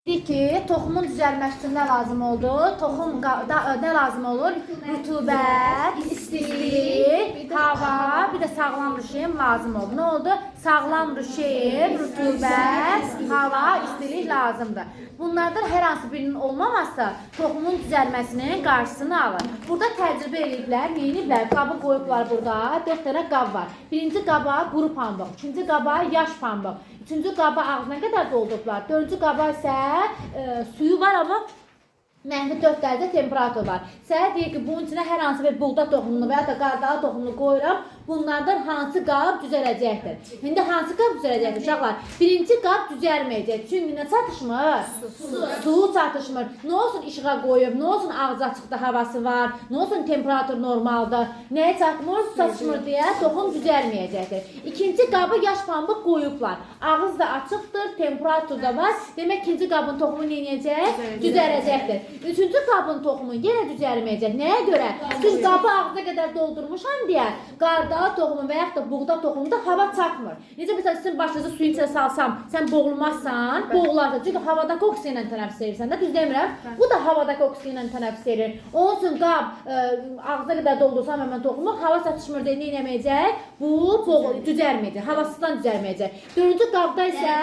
Dedik ki, toxumun düzəlməsi üçün nə lazım oldu? Toxum nə lazım olur? Rütubət, istilik, hava, bir də sağlam rejim lazım oldu. Nə oldu? Sağlam rejim, rütubət, hava, istilik lazımdır. Bunlardan hər hansı birinin olmaması toxumun düzəlməsinin qarşısını alır. Burada təcrübə ediblər, yeyiniblər, qabı qoyublar burada. 4 dənə qab var. Birinci qaba quru pambıq, ikinci qaba yaş pambıq, üçüncü qaba ağzına qədər doldurublar. Dördüncü qaba isə suyu var, amma -4 dərəcə temperatur var. Sənə deyir ki, bunun içinə hər hansı bir buğda toxumunu və ya da qardağı toxumunu qoyuram. Bunlardan hansı qab düzələcəkdir? İndi hansı qab düzələcəkdir uşaqlar? Birinci qab düzəlməyəcək. Çünki nə çatışmır? Su çatışmır. Nə olsun işığa qoyub, nə olsun ağzı açıqda havası var, nə olsun temperatur normaldır. Nəyə çatmır? Su çatışmır deyə toxum düzəlməyəcəkdir. İkinci qabı yaş pambıq qoyublar. Ağız da açıqdır, temperatur da var. Demək ikinci qabın toxumu nə edəcək? Düzələcəkdir. Üçüncü qabın toxumu yenə düzəlməyəcək. Nəyə görə? Çünki qabı ağza qədər doldurmuşam deyə qardağı toxumu və yaxud da buğda toxumunda hava çatmır. Necə məsələn sizin başınızı suyun içine salsam, sən boğulmazsan, boğularsan. Çünki havadakı oksigenlə tənəffüs edirsən də, düz demirəm? Bu da havadakı oksigenlə tənəffüs edir. Onun üçün qab ağza qədər doldursam həmən toxumu hava çatışmır deyə nə etməyəcək? Bu düzəlməyəcək, havasından düzəlməyəcək. Dördüncü qabda isə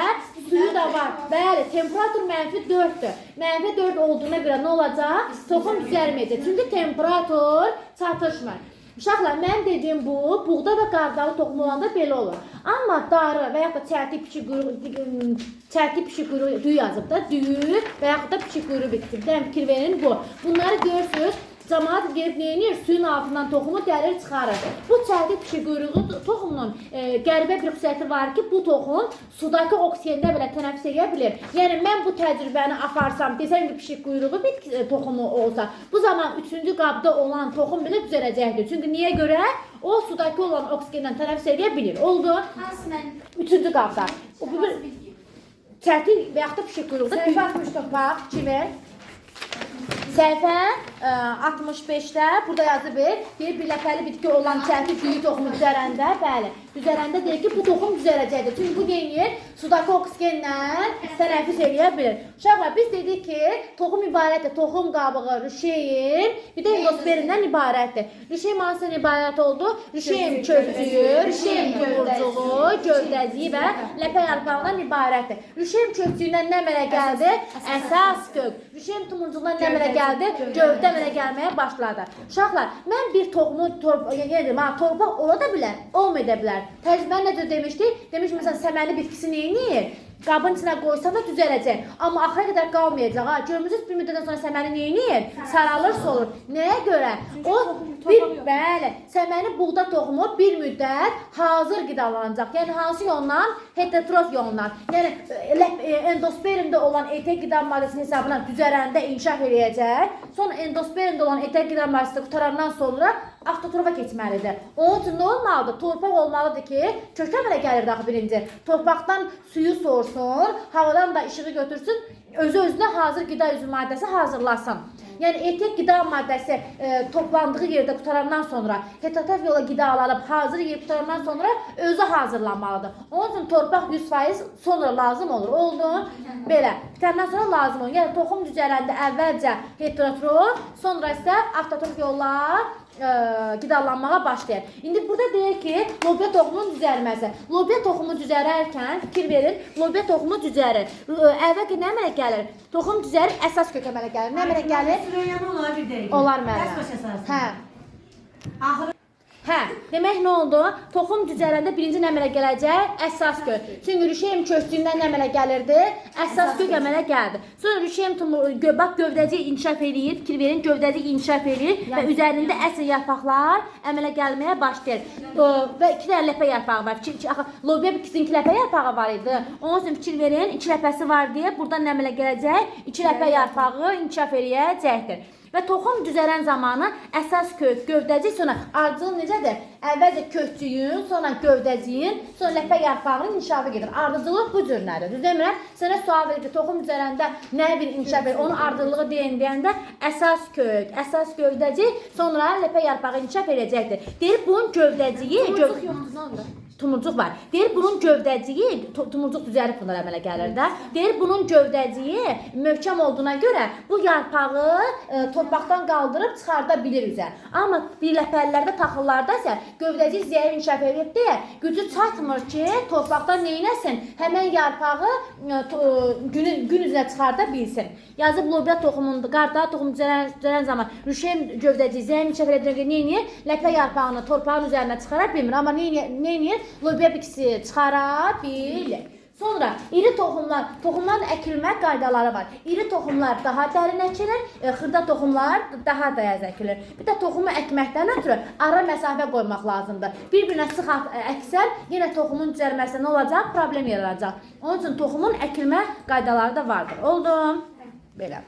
suyu da var. Bəli, temperatur -4'dür. -4 olduğuna görə nə olacaq? Toxum düzəlməyəcək. Çünki temperatur çatışmır. Uşaqlar, mən dediyim bu, buğda və qardağı toxum olanda belə olur. Amma darı və yaxud da çərtik pişik quyruğu düyü yazıb da, düyü və yaxud da pişik quyruğu bitib. Fikir verin bu. Bunları görürsünüz. Cəmaət gelib neyinir? Suyun altından toxumu dərir çıxarır. Bu çərtik pişik quyruğu toxumunun qəribə bir xüsusiyyəti var ki, bu toxum sudakı oksiyenda belə tənəffüs edə bilir. Yəni, mən bu təcrübəni aparsam, desəm ki, pişik quyruğu toxumu olsa, bu zaman 3-cü qabda olan toxum belə düzələcəkdir. Çünki niyə görə? O sudakı olan oksigenlə tənəffüs edə bilir. Oldu? Hansı mən? 3-cü qabda. Çərtik və yaxud da pişik quyruğu. Səhifə 64 bax, kimi. Səhifə 65'də burada yazılır, bir ləpəli bitki olan çərtik düyü toxumu düzərəndə, bəli, düzərəndə deyir ki, bu toxum düzələcəkdir. Çünki bu deyir, sudakı oksigenlə tənəffüs edə bilir. Uşaqlar, biz dedik ki, toxum ibarətdir. Toxum qabığı, rüşeyin, bir də endosferindən ibarətdir. Rüşeyin hansından ibarət oldu? Rüşeyin kökçüyü, rüşeyin tumurcuğu, gövdəciyi və ləpə yarpağından ibarətdir. Rüşeyin kökçüyündən nə əmələ gəldi? Əsas kök. Rüşeyin tumurcuğundan nə əmələ gəldi? Gövdə əmələ gəlməyə başladı. Uşaqlar, mən bir toxumu torpaq ola da bilər, olmaya da bilər. Təcrübəni necə demişdik? Demiş, məsələn, səməni bitkisi neyinir? Qabın içinə qoysa da düzələcək. Amma axıra qədər qalmayacaq. Görmürsünüz, bir müddətdən sonra səməni neyinir? Saralır, solur. Nəyə görə? O bəli, səməni buğda toxumu bir müddət hazır qidalanacaq. Yəni, hansı yolla? Heterotrof yolla. Yəni, endosperimdə olan etek qida maddəsinin hesabına düzərəndə inkişaf edəcək. Sonra endosperimdə olan etek qida maddəsi qutarandan sonra avtotrofa keçməlidir. Onun üçün nə olmalıdır? Torpaq olmalıdır ki, kökə belə gəlir daha birinci. Torpaqdan suyu sorsun, havadan da işığı götürsün, özü-özünə hazır qida üzvü maddəsi hazırlasın. Yəni, etek qida maddəsi toplandığı yerdə qutarandan sonra, heterotrof yola qidalanıb hazır yer qutarandan sonra özü hazırlanmalıdır. Onun üçün torpaq 100% sonra lazım olur. Oldu? Belə. Bitəndən sonra lazım olur. Yəni, toxum düzələndə əvvəlcə heterotrof, sonra isə avtotrof yollar qidalanmağa başlayır. İndi burada deyir ki, lobya toxumunun düzəlməsi. Lobya toxumu düzərərkən, fikir verin, lobya toxumu düzərir. Əvvəlki nə əmələ gəlir? Toxum düzərir, əsas kök əmələ gəlir. Nə əmələ gəlir? Olar bir dəqiqə. Olar müəllim. Hə. Hə, demək nə oldu? Toxum düzərəndə birinci nə əmələ gələcək? Əsas kök. Çünki rüşeyin kökçüyündən nə əmələ gəlirdi? Əsas kök əmələ gəldi. Sonra rüşeyin gövdəcik inkişaf eləyir, fikir verin, gövdəcik inkişaf eləyir və üzərində əsl yarpaqlar əmələ gəlməyə başlayır. Və 2 dənə ləpə yarpağı var. Lobya bitkisinin 2 ləpə yarpağı var idi. Onun üçün fikir verin, 2 ləpəsi var deyə buradan nə əmələ gələcək? 2 ləpə yarpağı inkişaf eləyəcəkdir. Və toxum düzələn zamanı əsas kök, gövdəcik, sonra ardıcıl necədir? Əvvəlcə kökçüyün, sonra gövdəciyin, sonra ləpə yarpağının inkişafı gedir. Ardıcılıq bu cür nədir? Düz demirəm? Sənə sual verir ki, toxum düzələndə nə bir inkişaf edir? Onun ardıcılığı deyəndə əsas kök, əsas gövdəcik, sonra ləpə yarpağı inkişaf edəcəkdir. Deyir, bunun gövdəciyi... tumurcuq var. Deyir bunun gövdəciyi, tumurcuq düzəlib bunlar əmələ gəlir də. Deyir bunun gövdəciyi möhkəm olduğuna görə bu yarpağı torpaqdan qaldırıb çıxarda bilir üzə. Amma birləpəlilərdə, taxıllarda isə gövdəciyi zəif inkişaf edib deyə gücü çatmır ki, torpaqdan neynəsin? Həmən yarpağı gün üzrə çıxarda bilsin. Yazıb lobya toxumunda, qardağı toxum düzələn zaman rüşen gövdəciyi zəif inkişaf edəcək neynir? Ləpə yarpağını torpağın üzərinə çıxara bilmir. Amma neynir? Lobya bitkisi çıxara bilir. Sonra iri toxumlar, toxumların əkilmə qaydaları var. İri toxumlar daha dərin əkilir, xırda toxumlar daha dayaz əkilir. Bir də toxumu əkməkdən ötürü ara məsafə qoymaq lazımdır. Bir-birinə sıx əksən, yenə toxumun düzəlməsində nə olacaq? Problem yaranacaq. Onun üçün toxumun əkilmə qaydaları da vardır. Oldu? Belə.